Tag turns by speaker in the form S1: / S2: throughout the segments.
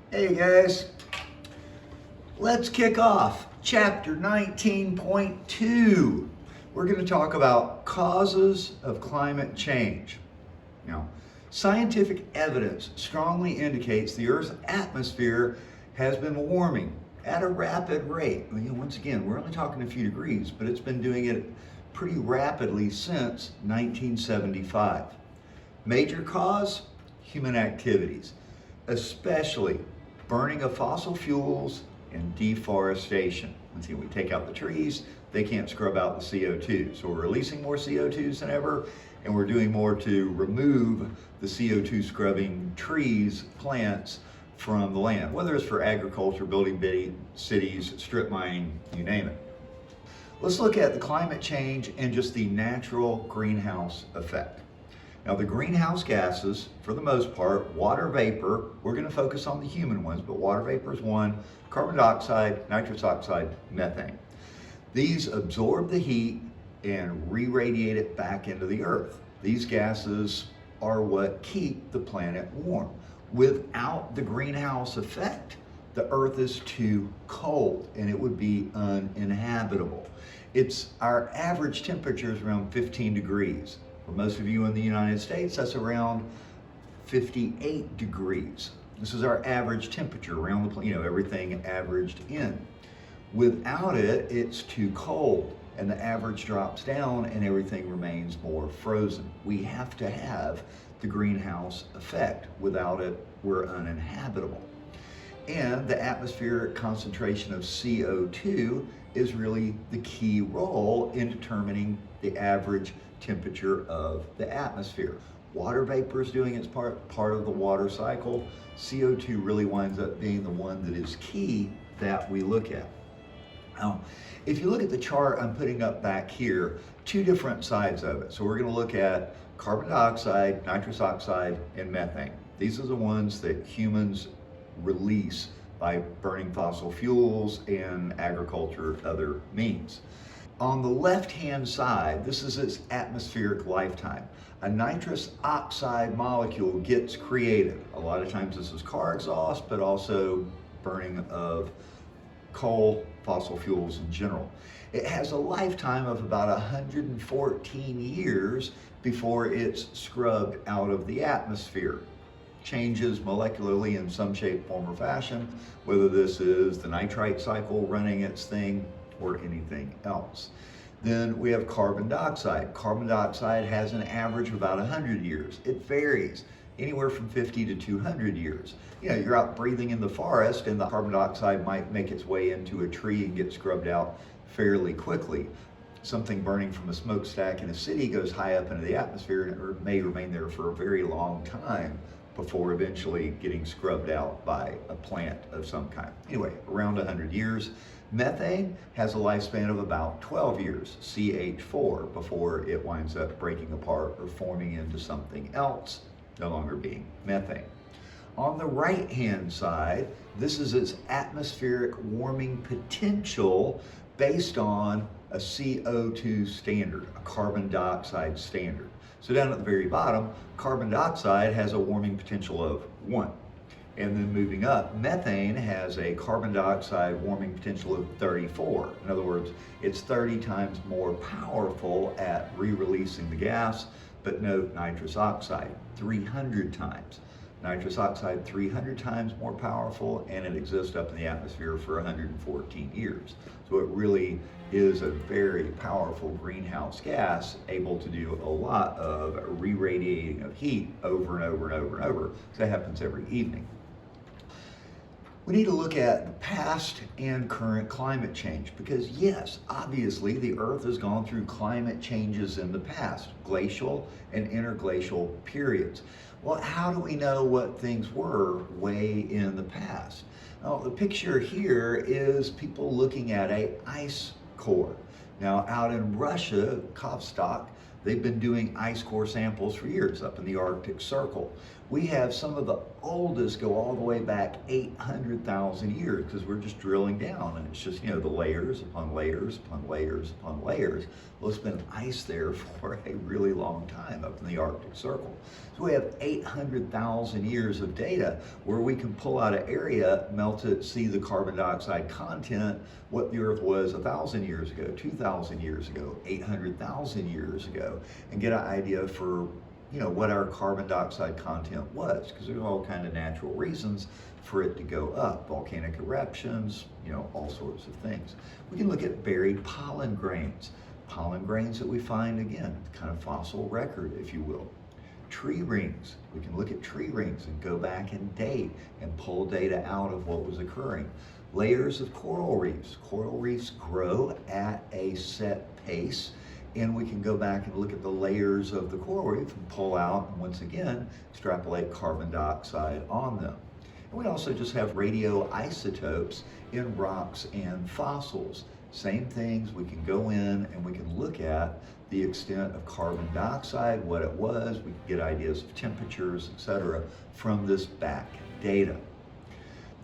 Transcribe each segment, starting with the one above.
S1: Hey guys, let's kick off chapter 19.2. We're going to talk about causes of climate change. Now, scientific evidence strongly indicates the Earth's atmosphere has been warming at a rapid rate. Once again, we're only talking a few degrees, but it's been doing it pretty rapidly since 1975. Major cause? Human activities, especially burning of fossil fuels and deforestation. Let's see, we take out the trees, they can't scrub out the CO2. So we're releasing more CO2s than ever, and we're doing more to remove the CO2 scrubbing trees, plants from the land, whether it's for agriculture, building big cities, strip mining, you name it. Let's look at the climate change and just the natural greenhouse effect. Now, the greenhouse gases, for the most part, water vapor, we're going to focus on the human ones, but water vapor is one, carbon dioxide, nitrous oxide, methane. These absorb the heat and re-radiate it back into the earth. These gases are what keep the planet warm. Without the greenhouse effect, the earth is too cold and it would be uninhabitable. Our average temperature is around 15 degrees. For most of you in the United States, that's around 58 degrees. This is our average temperature around the planet, everything averaged in. Without it, it's too cold and the average drops down and everything remains more frozen. We have to have the greenhouse effect. Without it, we're uninhabitable. And the atmospheric concentration of CO2 is really the key role in determining the average temperature of the atmosphere. Water vapor is doing its part of the water cycle. CO2 really winds up being the one that is key that we look at. Now, if you look at the chart I'm putting up back here, two different sides of it. So we're going to look at carbon dioxide, nitrous oxide, and methane. These are the ones that humans release by burning fossil fuels and agriculture, other means. On the left-hand side, this is its atmospheric lifetime. A nitrous oxide molecule gets created. A lot of times this is car exhaust, but also burning of coal, fossil fuels in general. It has a lifetime of about 114 years before it's scrubbed out of the atmosphere. Changes molecularly in some shape, form, or fashion, whether this is the nitrite cycle running its thing or anything else. Then we have carbon dioxide. Carbon dioxide has an average of about 100 years. It varies anywhere from 50 to 200 years. You're out breathing in the forest and the carbon dioxide might make its way into a tree and get scrubbed out fairly quickly. Something burning from a smokestack in a city goes high up into the atmosphere and may remain there for a very long time before eventually getting scrubbed out by a plant of some kind. Anyway, around 100 years. Methane has a lifespan of about 12 years, CH4, before it winds up breaking apart or forming into something else, no longer being methane. On the right-hand side, this is its atmospheric warming potential based on a CO2 standard, a carbon dioxide standard. So down at the very bottom, carbon dioxide has a warming potential of 1. And then moving up, methane has a carbon dioxide warming potential of 34. In other words, it's 30 times more powerful at re-releasing the gas, but note nitrous oxide, 300 times. Nitrous oxide, 300 times more powerful, and it exists up in the atmosphere for 114 years. So it really is a very powerful greenhouse gas, able to do a lot of re-radiating of heat over and over and over and over. So that happens every evening. We need to look at the past and current climate change because yes, obviously the Earth has gone through climate changes in the past, glacial and interglacial periods. Well, how do we know what things were way in the past? Well, the picture here is people looking at an ice core. Now, out in Russia, Kovstok, they've been doing ice core samples for years up in the Arctic Circle. We have some of the oldest go all the way back 800,000 years because we're just drilling down, and it's just, the layers upon layers upon layers upon layers. Well, it's been ice there for a really long time up in the Arctic Circle. So we have 800,000 years of data where we can pull out an area, melt it, see the carbon dioxide content, what the Earth was 1,000 years ago, 2,000 years ago, 800,000 years ago, and get an idea for what our carbon dioxide content was, because there's all kind of natural reasons for it to go up, volcanic eruptions, all sorts of things. We can look at buried pollen grains that we find, again, kind of fossil record, if you will. Tree rings, we can look at tree rings and go back and date and pull data out of what was occurring. Layers of coral reefs grow at a set pace, and we can go back and look at the layers of the coral reef and pull out, and once again, extrapolate carbon dioxide on them. And we also just have radioisotopes in rocks and fossils. Same things, we can go in and we can look at the extent of carbon dioxide, what it was, we can get ideas of temperatures, etc., from this back data.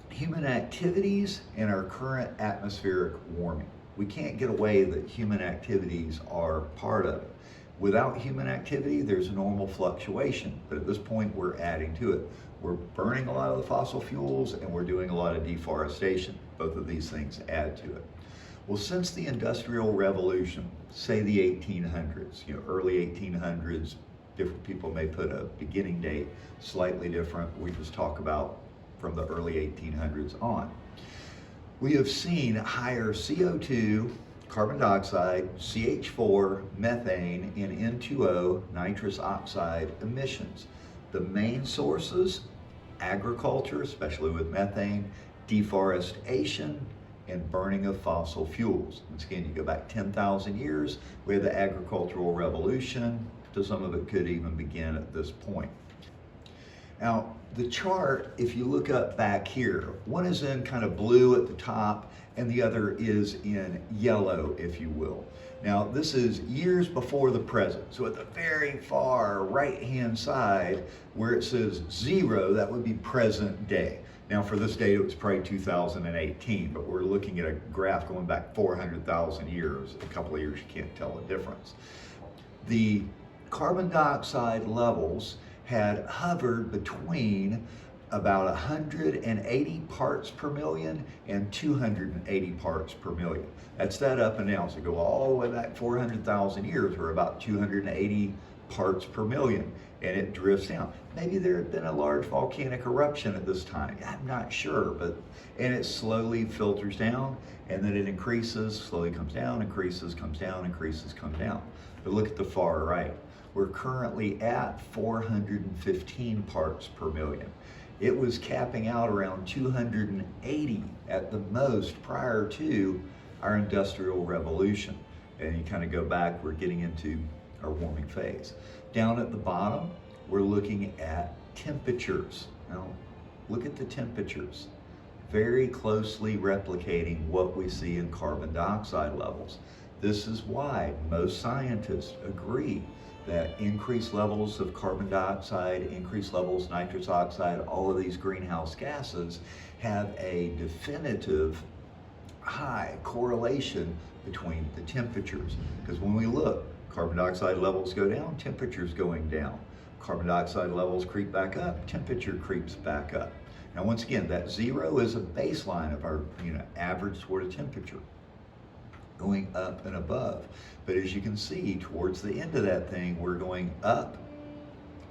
S1: Human activities and our current atmospheric warming. We can't get away that human activities are part of it. Without human activity, there's normal fluctuation, but at this point we're adding to it. We're burning a lot of the fossil fuels and we're doing a lot of deforestation. Both of these things add to it. Well, since the Industrial Revolution, say the 1800s, early 1800s, different people may put a beginning date slightly different. We just talk about from the early 1800s on. We have seen higher CO2, carbon dioxide, CH4, methane, and N2O, nitrous oxide emissions. The main sources, agriculture, especially with methane, deforestation, and burning of fossil fuels. Once again, you go back 10,000 years, we had the agricultural revolution, so some of it could even begin at this point. Now, the chart, if you look up back here, one is in kind of blue at the top and the other is in yellow, if you will. Now, this is years before the present. So at the very far right-hand side where it says 0, that would be present day. Now for this date, it was probably 2018, but we're looking at a graph going back 400,000 years. A couple of years, you can't tell the difference. The carbon dioxide levels had hovered between about 180 parts per million and 280 parts per million. That's that up and down. So go all the way back 400,000 years, we're about 280 parts per million, and it drifts down. Maybe there had been a large volcanic eruption at this time. I'm not sure, and it slowly filters down, and then it increases, slowly comes down, increases, comes down, increases, comes down. But look at the far right. We're currently at 415 parts per million. It was capping out around 280 at the most prior to our Industrial Revolution. And you kind of go back, we're getting into our warming phase. Down at the bottom, we're looking at temperatures. Now, look at the temperatures. Very closely replicating what we see in carbon dioxide levels. This is why most scientists agree that increased levels of carbon dioxide, increased levels of nitrous oxide, all of these greenhouse gases have a definitive high correlation between the temperatures. Because when we look, carbon dioxide levels go down, temperature's going down. Carbon dioxide levels creep back up, temperature creeps back up. Now once again, that 0 is a baseline of our average sort of temperature, going up and above. But as you can see, towards the end of that thing, we're going up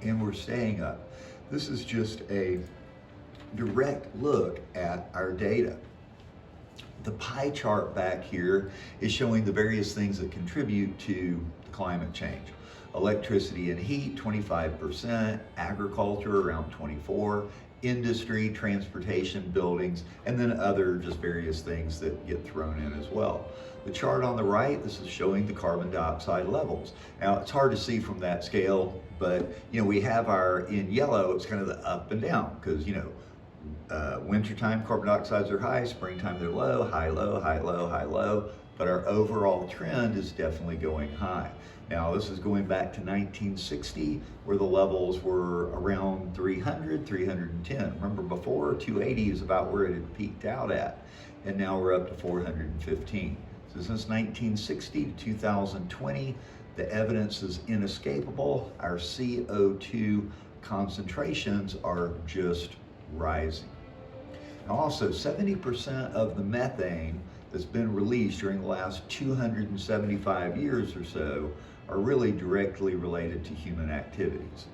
S1: and we're staying up. This is just a direct look at our data. The pie chart back here is showing the various things that contribute to climate change. Electricity and heat, 25%, agriculture, around 24%, industry, transportation, buildings, and then other just various things that get thrown in as well. The chart on the right, this is showing the carbon dioxide levels. Now, it's hard to see from that scale, but we have our, in yellow, it's kind of the up and down, because Wintertime, carbon dioxides are high, springtime they're low, high, low, high, low, high, low, but our overall trend is definitely going high. Now, this is going back to 1960, where the levels were around 300, 310. Remember, before 280 is about where it had peaked out at, and now we're up to 415. So since 1960 to 2020, the evidence is inescapable. Our CO2 concentrations are just rising. Now also, 70% of the methane that's been released during the last 275 years or so are really directly related to human activities.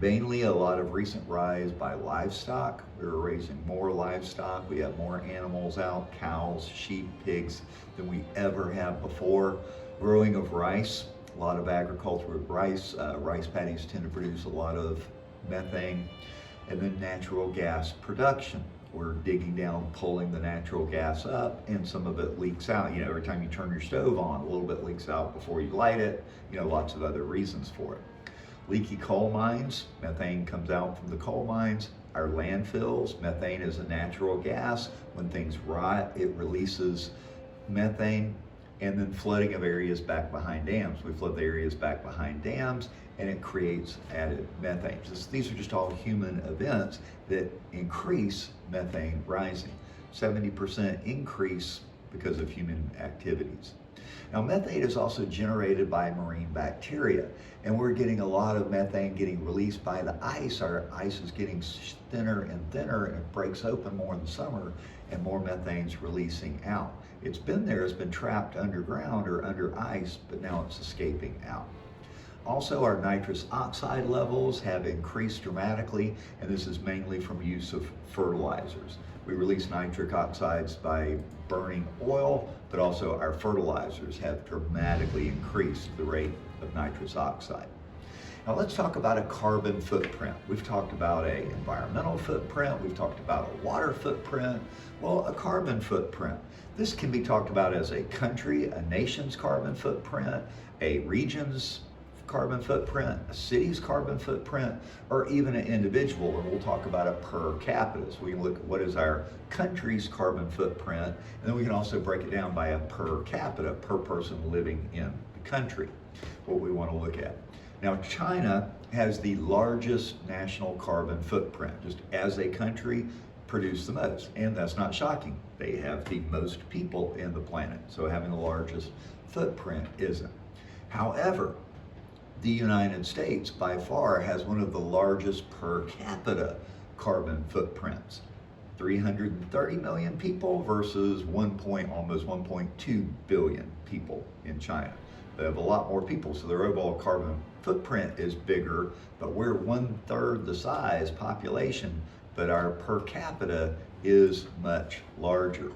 S1: Mainly a lot of recent rise by livestock. We're raising more livestock. We have more animals out, cows, sheep, pigs, than we ever have before. Growing of rice, a lot of agriculture with rice. Rice paddies tend to produce a lot of methane. And then natural gas production. We're digging down, pulling the natural gas up, and some of it leaks out. You know, every time you turn your stove on, a little bit leaks out before you light it. You know, lots of other reasons for it. Leaky coal mines, methane comes out from the coal mines. Our landfills, methane is a natural gas. When things rot, it releases methane. And then flooding of areas back behind dams. We flood the areas back behind dams, and it creates added methane. These are just all human events that increase methane rising. 70% increase because of human activities. Now, methane is also generated by marine bacteria, and we're getting a lot of methane getting released by the ice. Our ice is getting thinner and thinner, and it breaks open more in the summer, and more methane's releasing out. It's been there, it's been trapped underground or under ice, but now it's escaping out. Also, our nitrous oxide levels have increased dramatically, and this is mainly from use of fertilizers. We release nitric oxides by burning oil, but also our fertilizers have dramatically increased the rate of nitrous oxide. Now let's talk about a carbon footprint. We've talked about an environmental footprint, we've talked about a water footprint. Well, a carbon footprint. This can be talked about as a country, a nation's carbon footprint, a region's carbon footprint, a city's carbon footprint, or even an individual, and we'll talk about it per capita. So we can look at what is our country's carbon footprint, and then we can also break it down by a per capita, per person living in the country, what we want to look at. Now, China has the largest national carbon footprint, just as a country, produce the most, and that's not shocking. They have the most people in the planet, so having the largest footprint isn't. However, the United States by far has one of the largest per capita carbon footprints. 330 million people versus almost 1.2 billion people in China. They have a lot more people, so their overall carbon footprint is bigger, but we're 1/3 the size population, but our per capita is much larger.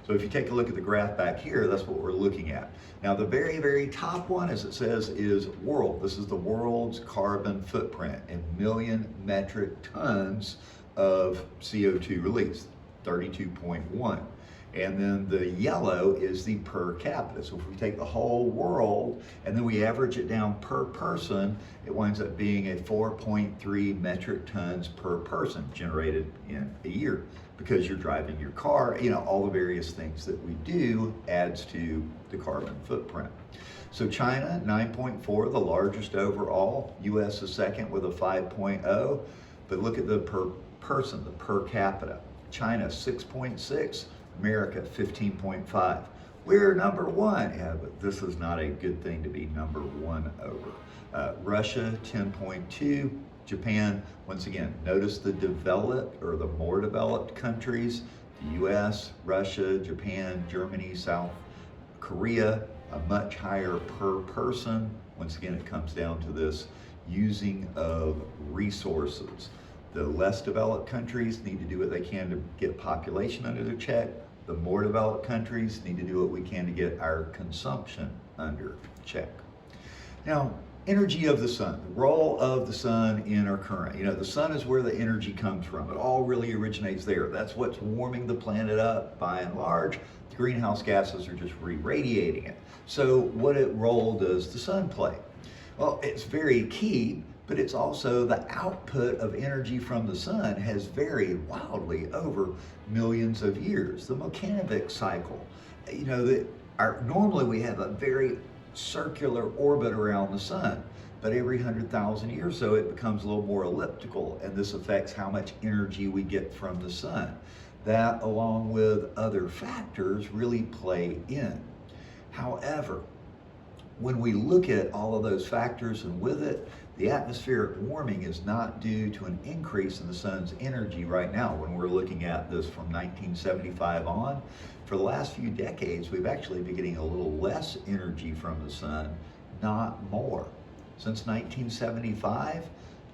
S1: So if you take a look at the graph back here, that's what we're looking at. Now the very, very top one, as it says, is world. This is the world's carbon footprint in million metric tons of CO2 released, 32.1. And then the yellow is the per capita. So if we take the whole world and then we average it down per person, it winds up being a 4.3 metric tons per person generated in a year. Because you're driving your car, you know, all the various things that we do adds to the carbon footprint. So China, 9.4, the largest overall. US is second with a 5.0. But look at the per person, the per capita. China, 6.6. America, 15.5. We're number one. Yeah, but this is not a good thing to be number one over. Russia, 10.2. Japan, once again, notice the developed or the more developed countries, the US, Russia, Japan, Germany, South Korea, a much higher per person. Once again, it comes down to this using of resources. The less developed countries need to do what they can to get population under their check. The more developed countries need to do what we can to get our consumption under check. Now, energy of the sun, the role of the sun in our current. You know, the sun is where the energy comes from. It all really originates there. That's what's warming the planet up by and large. The greenhouse gases are just re-radiating it. So what role does the sun play? Well, it's very key but it's also the output of energy from the sun has varied wildly over millions of years. The volcanic cycle, normally we have a very circular orbit around the sun, but every 100,000 years or so it becomes a little more elliptical, and this affects how much energy we get from the sun. That, along with other factors, really play in. However, when we look at all of those factors and with it, the atmospheric warming is not due to an increase in the sun's energy right now. When we're looking at this from 1975 on, for the last few decades, we've actually been getting a little less energy from the sun, not more. Since 1975,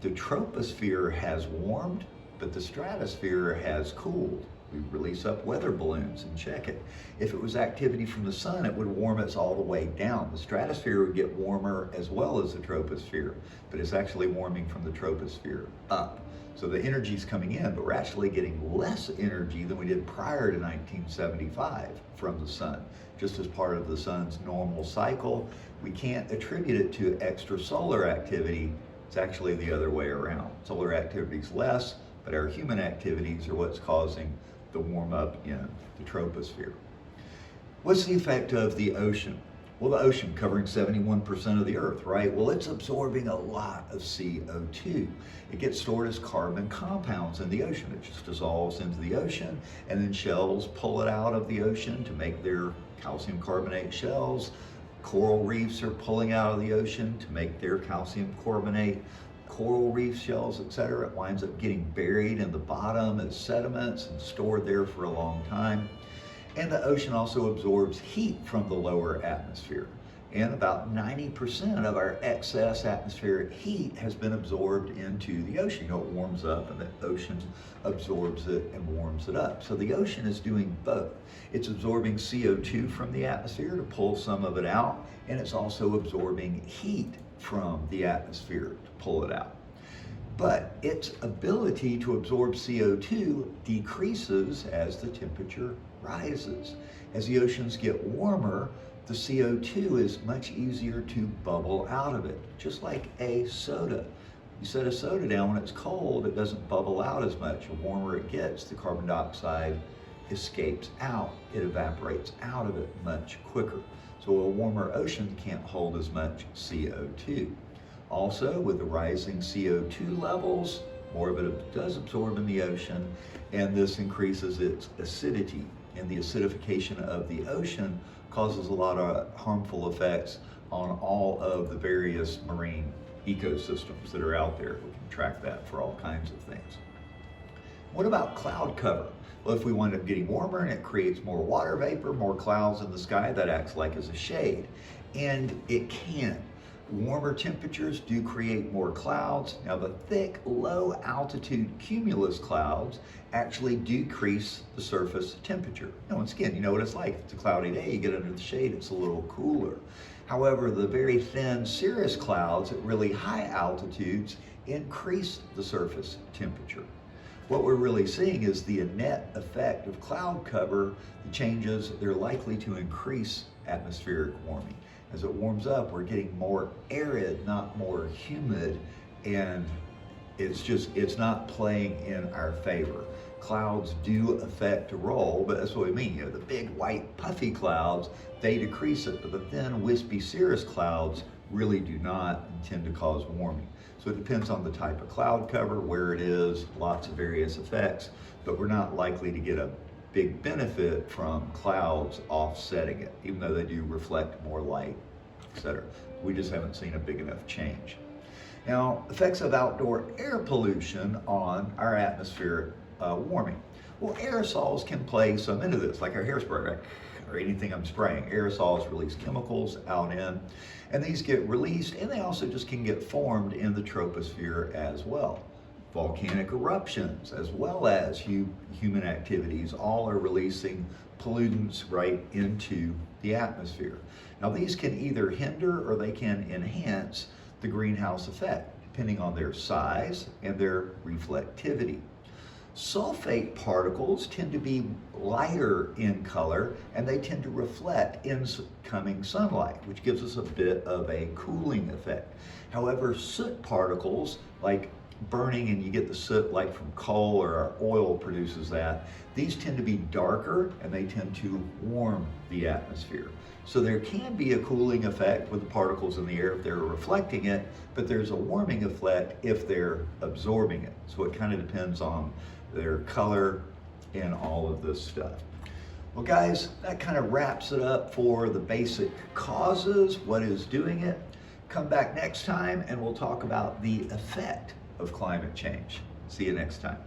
S1: the troposphere has warmed, but the stratosphere has cooled. We release up weather balloons and check it. If it was activity from the sun, it would warm us all the way down. The stratosphere would get warmer as well as the troposphere, but it's actually warming from the troposphere up. So the energy's coming in, but we're actually getting less energy than we did prior to 1975 from the sun, just as part of the sun's normal cycle. We can't attribute it to extrasolar activity. It's actually the other way around. Solar activity is less, but our human activities are what's causing the warm up in the troposphere. What's the effect of the ocean? Well, the ocean covering 71% of the Earth, right? Well, it's absorbing a lot of CO2. It gets stored as carbon compounds in the ocean. It just dissolves into the ocean, and then shells pull it out of the ocean to make their calcium carbonate shells. Coral reefs are pulling out of the ocean to make their calcium carbonate coral reef shells, etc. It winds up getting buried in the bottom as sediments and stored there for a long time. And the ocean also absorbs heat from the lower atmosphere. And about 90% of our excess atmospheric heat has been absorbed into the ocean. It warms up and the ocean absorbs it and warms it up. So the ocean is doing both. It's absorbing CO2 from the atmosphere to pull some of it out, and it's also absorbing heat from the atmosphere to pull it out. But its ability to absorb CO2 decreases as the temperature rises. As the oceans get warmer, the CO2 is much easier to bubble out of it, just like a soda. You set a soda down when it's cold, it doesn't bubble out as much. The warmer it gets, the carbon dioxide escapes out. It evaporates out of it much quicker. So a warmer ocean can't hold as much CO2. Also, with the rising CO2 levels, more of it does absorb in the ocean, and this increases its acidity. And the acidification of the ocean causes a lot of harmful effects on all of the various marine ecosystems that are out there. We can track that for all kinds of things. What about cloud cover? Well, if we wind up getting warmer and it creates more water vapor, more clouds in the sky, that acts like as a shade. And it can. Warmer temperatures do create more clouds. Now the thick, low altitude cumulus clouds actually decrease the surface temperature. Now once again, you know what it's like. If it's a cloudy day, you get under the shade, it's a little cooler. However, the very thin cirrus clouds at really high altitudes increase the surface temperature. What we're really seeing is the net effect of cloud cover. The changes, they're likely to increase atmospheric warming. As it warms up, we're getting more arid, not more humid, and it's not playing in our favor. Clouds do affect a role, but that's what we mean. The big white puffy clouds, they decrease it, but the thin wispy cirrus clouds really do not and tend to cause warming. So it depends on the type of cloud cover, where it is, lots of various effects, but we're not likely to get a big benefit from clouds offsetting it, even though they do reflect more light, etc. We just haven't seen a big enough change. Now, effects of outdoor air pollution on our atmospheric warming. Well, aerosols can play some into this, like our hairspray, right? Or anything I'm spraying. Aerosols release chemicals out in, and these get released, and they also just can get formed in the troposphere as well. Volcanic eruptions, as well as human activities, all are releasing pollutants right into the atmosphere. Now these can either hinder or they can enhance the greenhouse effect, depending on their size and their reflectivity. Sulfate particles tend to be lighter in color and they tend to reflect incoming sunlight, which gives us a bit of a cooling effect. However, soot particles, like burning and you get the soot like from coal or our oil produces that, these tend to be darker and they tend to warm the atmosphere. So there can be a cooling effect with the particles in the air if they're reflecting it, but there's a warming effect if they're absorbing it. So it kind of depends on their color and all of this stuff. Well guys, that kind of wraps it up for the basic causes, what is doing it. Come back next time and we'll talk about the effect of climate change. See you next time.